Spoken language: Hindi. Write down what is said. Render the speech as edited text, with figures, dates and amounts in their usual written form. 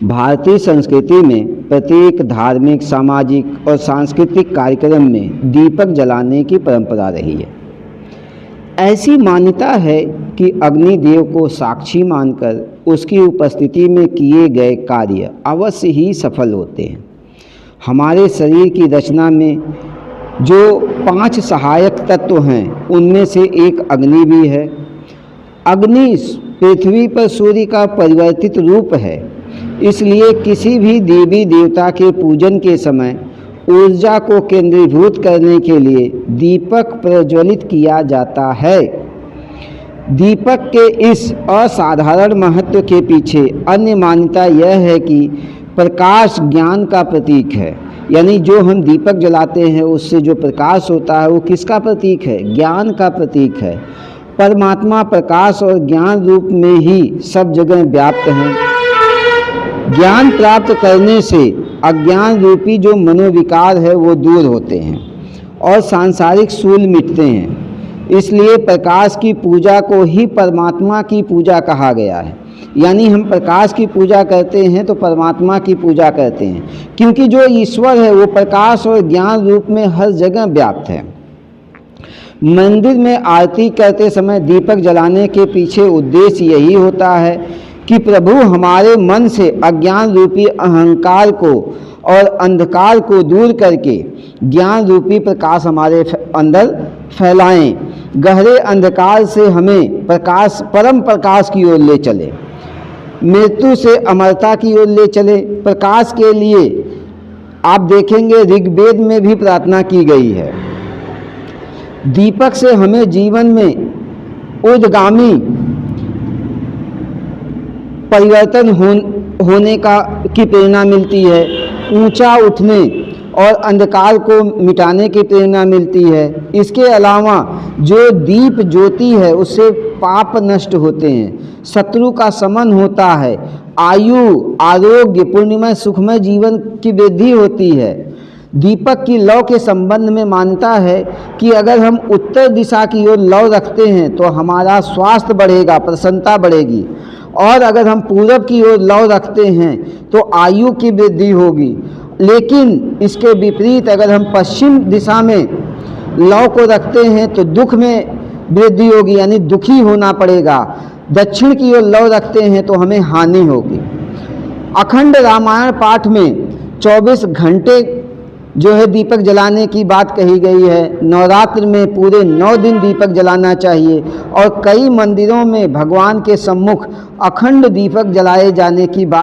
भारतीय संस्कृति में प्रत्येक धार्मिक, सामाजिक और सांस्कृतिक कार्यक्रम में दीपक जलाने की परंपरा रही है। ऐसी मान्यता है कि अग्निदेव को साक्षी मानकर उसकी उपस्थिति में किए गए कार्य अवश्य ही सफल होते हैं। हमारे शरीर की रचना में जो 5 सहायक तत्व हैं, उनमें से एक अग्नि भी है। अग्नि पृथ्वी पर सूर्य का परिवर्तित रूप है, इसलिए किसी भी देवी देवता के पूजन के समय ऊर्जा को केंद्रीभूत करने के लिए दीपक प्रज्वलित किया जाता है। दीपक के इस असाधारण महत्व के पीछे अन्य मान्यता यह है कि प्रकाश ज्ञान का प्रतीक है। यानी जो हम दीपक जलाते हैं उससे जो प्रकाश होता है वो किसका प्रतीक है? ज्ञान का प्रतीक है। परमात्मा प्रकाश और ज्ञान रूप में ही सब जगह व्याप्त हैं। ज्ञान प्राप्त करने से अज्ञान रूपी जो मनोविकार है वो दूर होते हैं और सांसारिक शूल मिटते हैं। इसलिए प्रकाश की पूजा को ही परमात्मा की पूजा कहा गया है। यानी हम प्रकाश की पूजा करते हैं तो परमात्मा की पूजा करते हैं, क्योंकि जो ईश्वर है वो प्रकाश और ज्ञान रूप में हर जगह व्याप्त है। मंदिर में आरती करते समय दीपक जलाने के पीछे उद्देश्य यही होता है कि प्रभु हमारे मन से अज्ञान रूपी अहंकार को और अंधकार को दूर करके ज्ञान रूपी प्रकाश हमारे अंदर फैलाएं, गहरे अंधकार से हमें प्रकाश, परम प्रकाश की ओर ले चले, मृत्यु से अमरता की ओर ले चले। प्रकाश के लिए आप देखेंगे ऋग्वेद में भी प्रार्थना की गई है। दीपक से हमें जीवन में ऊर्ध्वगामी परिवर्तन होने की प्रेरणा मिलती है, ऊंचा उठने और अंधकार को मिटाने की प्रेरणा मिलती है। इसके अलावा जो दीप ज्योति है उससे पाप नष्ट होते हैं, शत्रु का समन होता है, आयु, आरोग्य, पूर्णिमा, सुखमय जीवन की वृद्धि होती है। दीपक की लौ के संबंध में मान्यता है कि अगर हम उत्तर दिशा की ओर लौ रखते हैं तो हमारा स्वास्थ्य बढ़ेगा, प्रसन्नता बढ़ेगी, और अगर हम पूरब की ओर लौ रखते हैं तो आयु की वृद्धि होगी। लेकिन इसके विपरीत अगर हम पश्चिम दिशा में लौ को रखते हैं तो दुख में वृद्धि होगी, यानी दुखी होना पड़ेगा। दक्षिण की ओर लौ रखते हैं तो हमें हानि होगी। अखंड रामायण पाठ में 24 घंटे जो है दीपक जलाने की बात कही गई है। नवरात्र में पूरे 9 दिन दीपक जलाना चाहिए और कई मंदिरों में भगवान के सम्मुख अखंड दीपक जलाए जाने की बात